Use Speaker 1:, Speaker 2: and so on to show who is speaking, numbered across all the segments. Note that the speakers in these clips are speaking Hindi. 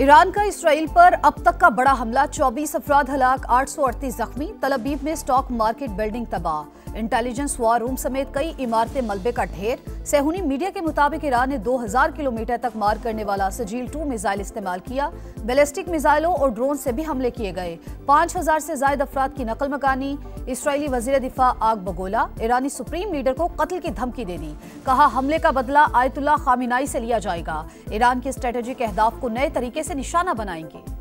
Speaker 1: ईरान का इसराइल पर अब तक का बड़ा हमला, 24 अफराद हलाक, 838 जख्मी। तल अवीव में स्टॉक मार्केट बिल्डिंग तबाह, इंटेलिजेंस वॉर रूम समेत कई इमारतें मलबे का ढेर। सेहूनी मीडिया के मुताबिक ईरान ने 2000 किलोमीटर तक मार करने वाला सजील-2 मिसाइल इस्तेमाल किया। बैलिस्टिक मिसाइलों और ड्रोन से भी हमले किए गए। 5000 से ज्यादा अफराद की नकल मकानी। इसराइली वजीर दिफा आग बगोला ईरानी सुप्रीम लीडर को कत्ल की धमकी दे दी। कहा, हमले का बदला आयतुल्लाह खामिनाई से लिया जाएगा। ईरान के स्ट्रेटेजिक अहदाफ को नए तरीके से निशाना बनाएंगे।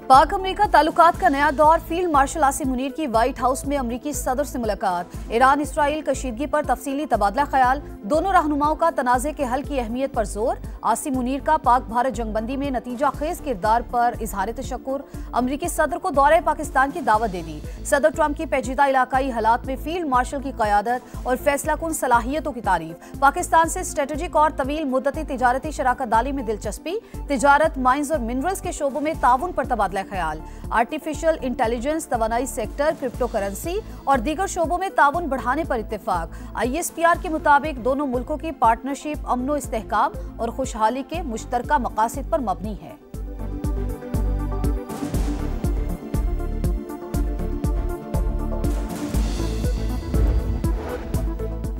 Speaker 1: पाक अमेरिका ताल्लुकात का नया दौर, फील्ड मार्शल आसिम मुनीर की व्हाइट हाउस में अमेरिकी सदर से मुलाकात। ईरान इसराइल कशीदगी पर तफसीली तबादला ख्याल, दोनों रहनुमाओं का तनाज़े के हल की अहमियत पर जोर। आसिम मुनीर का पाक भारत जंगबंदी में नतीजा खेज किरदार पर इजहार तशक्कुर। अमेरिकी सदर को दौरे पाकिस्तान की दावत दे दी। सदर ट्रंप की पेचीदा इलाकाई हालात में फील्ड मार्शल की क़यादत और फैसला कुन सलाहियतों की तारीफ। पाकिस्तान से स्ट्रेटेजिक और तवील मुद्दती तिजारती शराकत दारी में दिलचस्पी। तिजारत, माइंस और मिनरल्स के शोबों में ताउन पर तबादला ख्याल। आर्टिफिशियल इंटेलिजेंस, तवानाई सेक्टर, क्रिप्टो करेंसी और दीगर शोबों में ताउन बढ़ाने पर इत्तेफाक। ISPR के मुताबिक दोनों मुल्कों की पार्टनरशिप अमनो इस्तेहकाम और खुशहाली के मुश्तरका मकासद पर मबनी है।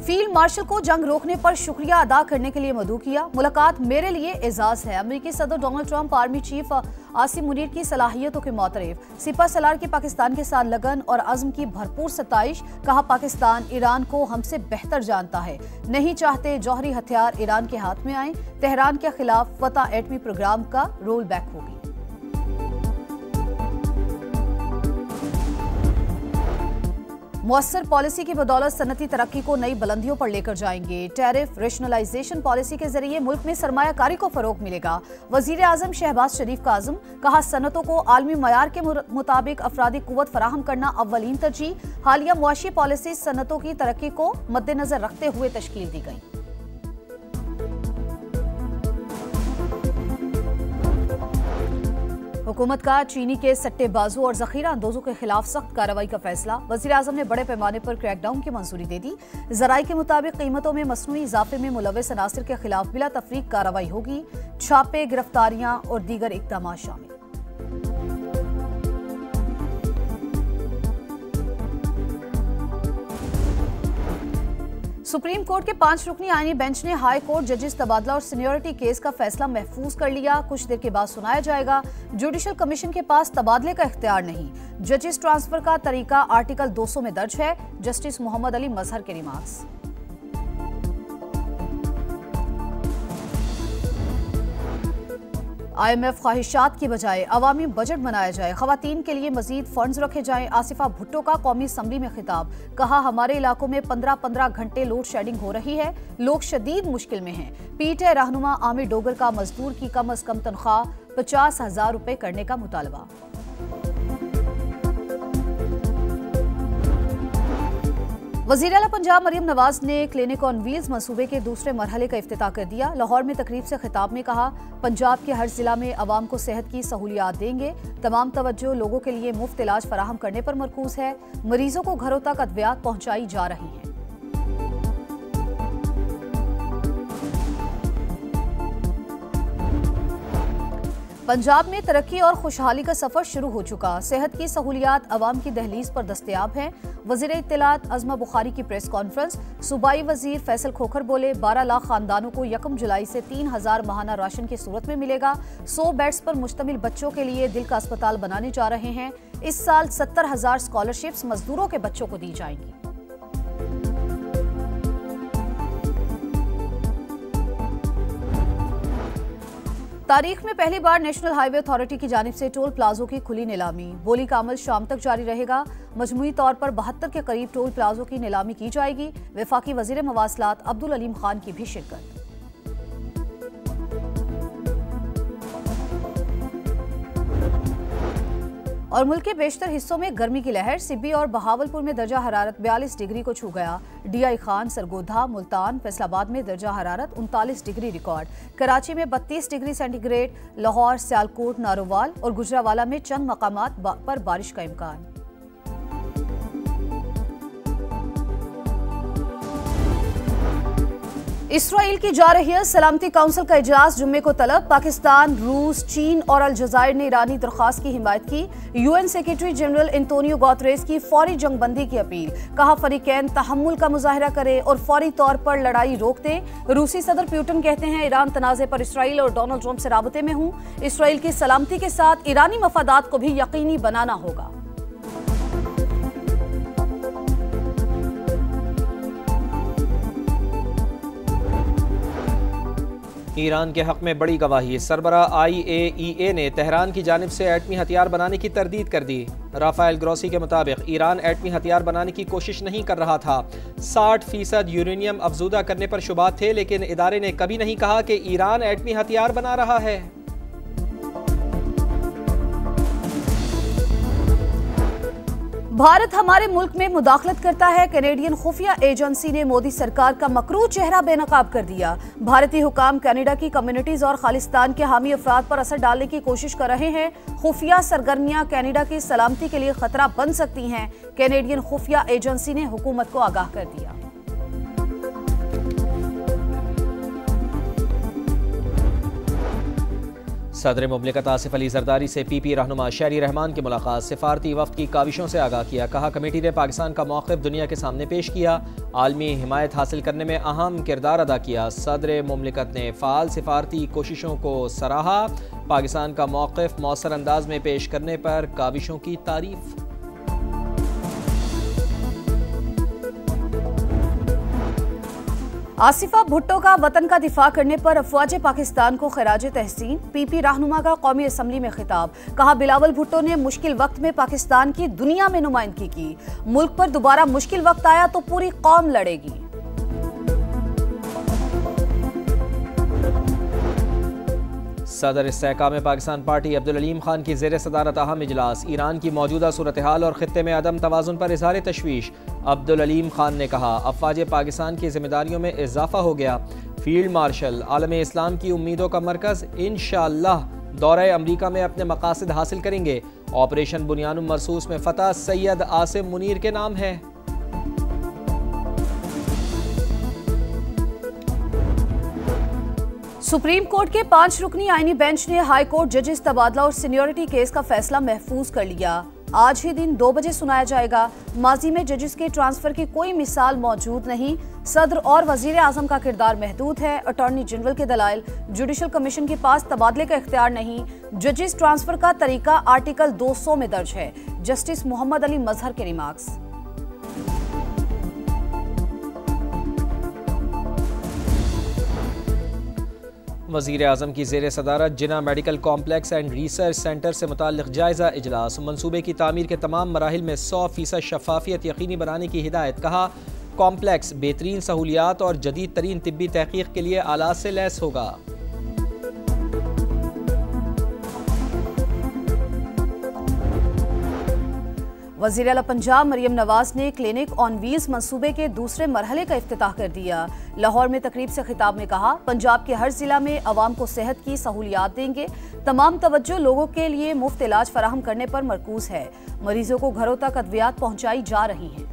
Speaker 1: फील्ड मार्शल को जंग रोकने पर शुक्रिया अदा करने के लिए मदऊ किया। मुलाकात मेरे लिए एजाज है। अमेरिकी सदर Donald Trump army chief Asim Munir की सलाहियतों के मोतरफ। सिपा सलार की पाकिस्तान के साथ लगन और अज़्म की भरपूर सताइश। कहा, पाकिस्तान ईरान को हमसे बेहतर जानता है, नहीं चाहते जौहरी हथियार ईरान के हाथ में आए। तेहरान के खिलाफ फतह एटमी प्रोग्राम का रोल बैक होगी। मुअस्सर पॉलिसी की बदौलत सनती तरक्की को नई बुलंदियों पर लेकर जाएंगे। टैरिफ रेशनलाइजेशन पॉलिसी के जरिए मुल्क में सरमायाकारी को फरोग मिलेगा। वजीर आजम शहबाज शरीफ का आज़म। कहा, सनतों को आलमी मयार के मुताबिक अफरादी कुव्वत फराहम करना अव्वलीन तरजीह। हालिया मुआशी पॉलिसी सनतों की तरक्की को मद्देनजर रखते हुए तश्कील दी गई। हुकूमत का चीनी के सट्टेबाजों और जखीरा अंदोजों के खिलाफ सख्त कार्रवाई का फैसला। वजीर आजम ने बड़े पैमाने पर क्रैकडाउन की मंजूरी दे दी। जराई के मुताबिक कीमतों में मसनूई इजाफे में मुलव्वस अनासिर के खिलाफ बिला तफरीक कार्रवाई होगी। छापे, गिरफ्तारियां और दीगर इक़दामात शामिल। सुप्रीम कोर्ट के 5 रुकनी आईनी बेंच ने हाई कोर्ट जजेस तबादला और सीनियरिटी केस का फैसला महफूज कर लिया। कुछ देर के बाद सुनाया जाएगा। जुडिशल कमीशन के पास तबादले का इख्तियार नहीं। जजेस ट्रांसफर का तरीका आर्टिकल 200 में दर्ज है। जस्टिस मोहम्मद अली मजहर के रिमार्क्स। IMF ख्वाहिशात की बजाय अवामी बजट बनाया जाए। खवातीन के लिए मजीद फंड्स रखे जाएं। आसिफा भुट्टो का कौमी असम्बली में खिताब। कहा, हमारे इलाकों में 15-15 घंटे लोड शेडिंग हो रही है, लोग शदीद मुश्किल में हैं। पीटीआई रहनुमा आमिर डोगर का मजदूर की कम अज कम तनख्वाह 50,000 रुपए करने का मुतालबा। वज़ीर आला पंजाब मरियम नवाज ने क्लिनिक ऑन व्हील्स मंसूबे के दूसरे मरहले का इफ्तिताह कर दिया। लाहौर में तकरीब से खिताब में कहा, पंजाब के हर जिला में अवाम को सेहत की सहूलियात देंगे। तमाम तवज्जो लोगों के लिए मुफ्त इलाज फराहम करने पर मरकूज है। मरीजों को घरों तक अद्वियात पहुंचाई जा रही हैं। पंजाब में तरक्की और खुशहाली का सफर शुरू हो चुका। सेहत की सहूलियात अवाम की दहलीज पर दस्तयाब हैं। वज़ीर इत्तलात अज़मा बुखारी की प्रेस कॉन्फ्रेंस। सूबाई वजीर फैसल खोखर बोले, 12 लाख खानदानों को 1 जुलाई से 3000 माहाना राशन की सूरत में मिलेगा। 100 बेड्स पर मुश्तमिल बच्चों के लिए दिल का अस्पताल बनाने जा रहे हैं। इस साल 70,000 स्कॉलरशिप्स मजदूरों के बच्चों को दी जाएंगी। तारीख में पहली बार नेशनल हाईवे अथॉरिटी की जानिब से टोल प्लाजों की खुली नीलामी। बोली का अमल शाम तक जारी रहेगा। मजमूई तौर पर 72 के करीब टोल प्लाजों की नीलामी की जाएगी। वफाकी वजीर मवासलात अब्दुल अलीम खान की भी शिरकत। और मुल्क के बेशतर हिस्सों में गर्मी की लहर। सिब्बी और बहावलपुर में दर्जा हरारत 42 डिग्री को छू गया। DI खान, सरगोधा, मुल्तान, फैसलाबाद में दर्जा हरारत 39 डिग्री रिकॉर्ड। कराची में 32 डिग्री सेंटीग्रेड। लाहौर, सियालकोट, नारोवाल और गुजरावाला में चंद मकामात पर बारिश का इम्कान। इसराइल की जा रही है सलामती काउंसिल का इजलास जुम्मे को तलब। पाकिस्तान, रूस, चीन और अलजायर ने ईरानी दरख्वास्त की हिमायत की। UN secretary general Antonio Guterres की फौरी जंगबंदी की अपील। कहा फरीकैन तहम्मुल का मुजाहरा करें और फौरी तौर पर लड़ाई रोक दें। रूसी सदर पुतिन कहते हैं ईरान तनाज़े पर इसराइल और डोनाल्ड ट्रंप से राबते में हूं। इसराइल की सलामती के साथ ईरानी मफादात को भी यकीनी बनाना होगा।
Speaker 2: ईरान के हक में बड़ी गवाही। सरबराह IAEA ने तेहरान की जानिब से एटमी हथियार बनाने की तरदीद कर दी। राफेल ग्रोसी के मुताबिक ईरान एटमी हथियार बनाने की कोशिश नहीं कर रहा था। 60% यूरेनियम अफजूदा करने पर शुबात थे, लेकिन इदारे ने कभी नहीं कहा कि ईरान एटमी हथियार बना रहा है।
Speaker 1: भारत हमारे मुल्क में मुदाखलत करता है। कैनेडियन खुफिया एजेंसी ने मोदी सरकार का मकरू चेहरा बेनकाब कर दिया। भारतीय हुकाम कनाडा की कम्युनिटीज और खालिस्तान के हामी अफराद पर असर डालने की कोशिश कर रहे हैं। खुफिया सरगर्मियां कनाडा की सलामती के लिए खतरा बन सकती हैं। कैनेडियन खुफिया एजेंसी ने हुकूमत को आगाह कर दिया।
Speaker 2: सदर मुमलिकत आसिफ अली जरदारी से PP रहनुमा शहरी रहमान की मुलाकात। सिफारती वफ्द की काविशों से आगाह किया। कहा कमेटी ने पाकिस्तान का मौक़िफ़ दुनिया के सामने पेश किया। आलमी हिमायत हासिल करने में अहम किरदार अदा किया। सदर मुमलिकत ने फ़ाल सिफारती कोशिशों को सराहा। पाकिस्तान का मौक़िफ़ मौसर अंदाज में पेश करने पर काविशों की तारीफ।
Speaker 1: आसिफा भुट्टो का वतन का दिफा करने पर अफवाज पाकिस्तान को खिराज तहसीन। PP रहनुमा का कौमी असम्बली में खिताब। कहा बिलावल भुट्टो ने मुश्किल वक्त में पाकिस्तान की दुनिया में नुमाइंदगी की। मुल्क पर दोबारा मुश्किल वक्त आया तो पूरी कौम लड़ेगी।
Speaker 2: सदर इस्तेहकाम पाकिस्तान पार्टी अब्दुल अलीम खान की ज़ेर सदारत अहम इजलास। ईरान की मौजूदा सूरत हाल और खित्ते में अदम तवाज़ुन पर इज़हार तशवीश। अब्दुल अलीम खान ने कहा अफवाज पाकिस्तान की जिम्मेदारियों में इजाफा हो गया। फील्ड मार्शल आलम इस्लाम की उम्मीदों का मरकज़ इंशाअल्लाह दौरे अमरीका में अपने मकासद हासिल करेंगे। ऑपरेशन बुनियानुम मरसूस में फ़तह सैयद आसिम मुनीर के नाम है।
Speaker 1: सुप्रीम कोर्ट के 5 रुकनी आईनी बेंच ने हाई कोर्ट जजेस तबादला और सीनियरिटी केस का फैसला महफूज कर लिया। आज ही दिन 2 बजे सुनाया जाएगा। माजी में जजेस के ट्रांसफर की कोई मिसाल मौजूद नहीं। सदर और वजीर आजम का किरदार महदूद है। अटॉर्नी जनरल के दलाइल। जुडिशल कमीशन के पास तबादले का इख्तियार नहीं। जजेस ट्रांसफर का तरीका आर्टिकल 200 में दर्ज है। जस्टिस मोहम्मद अली मजहर के रिमार्क्स।
Speaker 2: वज़ीर आज़म की ज़ेर सदारत Jinnah medical complex and research centre से मुताल्लिक़ जायज़ा इजलास। मनसूबे की तामीर के तमाम मराहिल में 100% शफाफियत यकीनी बनाने की हिदायत। कहा कॉम्प्लेक्स बेहतरीन सहूलियात और जदीद तरीन तिब्बी तहक़ीक़ के लिए आलात से लैस होगा।
Speaker 1: वज़ीर आला पंजाब मरियम नवाज ने क्लिनिक ऑन व्हील्स मंसूबे के दूसरे मरहले का इफ्तिताह कर दिया। लाहौर में तकरीब से खिताब में कहा पंजाब के हर जिला में अवाम को सेहत की सहूलियात देंगे। तमाम तवज्जो लोगों के लिए मुफ्त इलाज फराहम करने पर मरकूज है। मरीजों को घरों तक अद्वियात पहुंचाई जा रही हैं।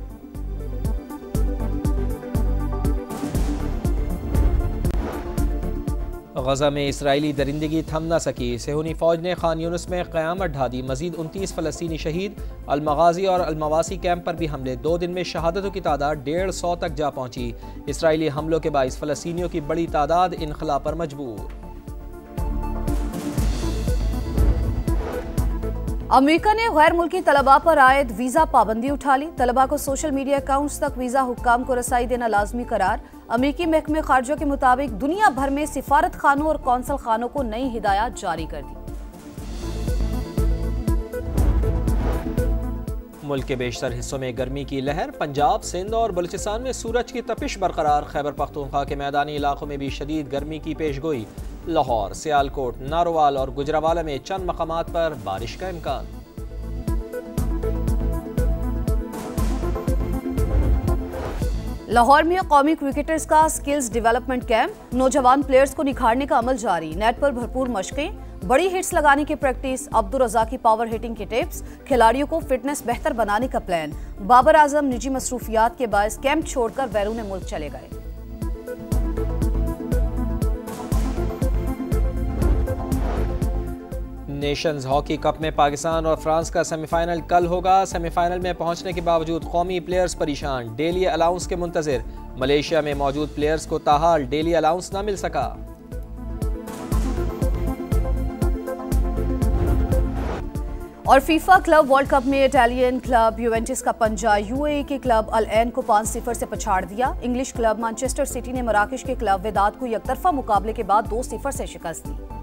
Speaker 2: गजा में इसराइली दरिंदगी थम न सकी। सेहूनी फौज ने खान यूनिस में क़यामत ढा दी। मजीद 29 फ़लस्तीनी शहीद। अलमगाजी और अलमवासी कैंप पर भी हमले। 2 दिन में शहादतों की तादाद 150 तक जा पहुंची। इसराइली हमलों के बाइस फ़लस्तीनियों की बड़ी तादाद इनखला पर मजबूर।
Speaker 1: अमेरिका ने गैर मुल्की तलबा पर आयद वीजा पाबंदी उठा ली। तलबा को सोशल मीडिया अकाउंट्स तक वीजा हुक्काम को रसाई देना लाजमी करार। अमेरिकी महकमे खारजा के मुताबिक दुनिया भर में सिफारत खानों और कौंसल खानों को नई हिदायत जारी कर दी।
Speaker 2: मुल्क के बेशतर हिस्सों में गर्मी की लहर। पंजाब, सिंध और बलूचिस्तान में सूरज की तपिश बरकरार। खैबर पख्तूनख्वा के मैदानी इलाकों में भी शदीद गर्मी की पेशगोई। लाहौर, सियालकोट, नारोवाल और गुजरावाला में चंद मकामात पर बारिश का इम्कान।
Speaker 1: लाहौर में कौमी क्रिकेटर्स का स्किल्स डेवलपमेंट कैंप। नौजवान प्लेयर्स को निखारने का अमल जारी। नेट पर भरपूर मशकें, बड़ी हिट्स लगाने की प्रैक्टिस। अब्दुल रज़ाक की पावर हिटिंग के टिप्स। खिलाड़ियों को फिटनेस बेहतर बनाने का प्लान। बाबर आजम निजी मसरूफियात के बायस कैंप छोड़कर बैरून मुल्क चले गए।
Speaker 2: नेशंस हॉकी कप में पाकिस्तान और फ्रांस का सेमीफाइनल कल होगा। सेमीफाइनल में पहुंचने के बावजूद कौमी प्लेयर्स परेशान, डेली अलाउंस के मुंतजिर। मलेशिया में मौजूद प्लेयर्स को ताहाल डेली अलाउंस न मिल सका।
Speaker 1: और फीफा क्लब वर्ल्ड कप में इटालियन क्लब यूवेंटस का पंजा यूएई के क्लब अल ऐन को 5-0 से पछाड़ दिया। इंग्लिश क्लब मैनचेस्टर सिटी ने मराकश के क्लब वेदाद को एकतरफा मुकाबले के बाद 2-0 से शिकस्त दी।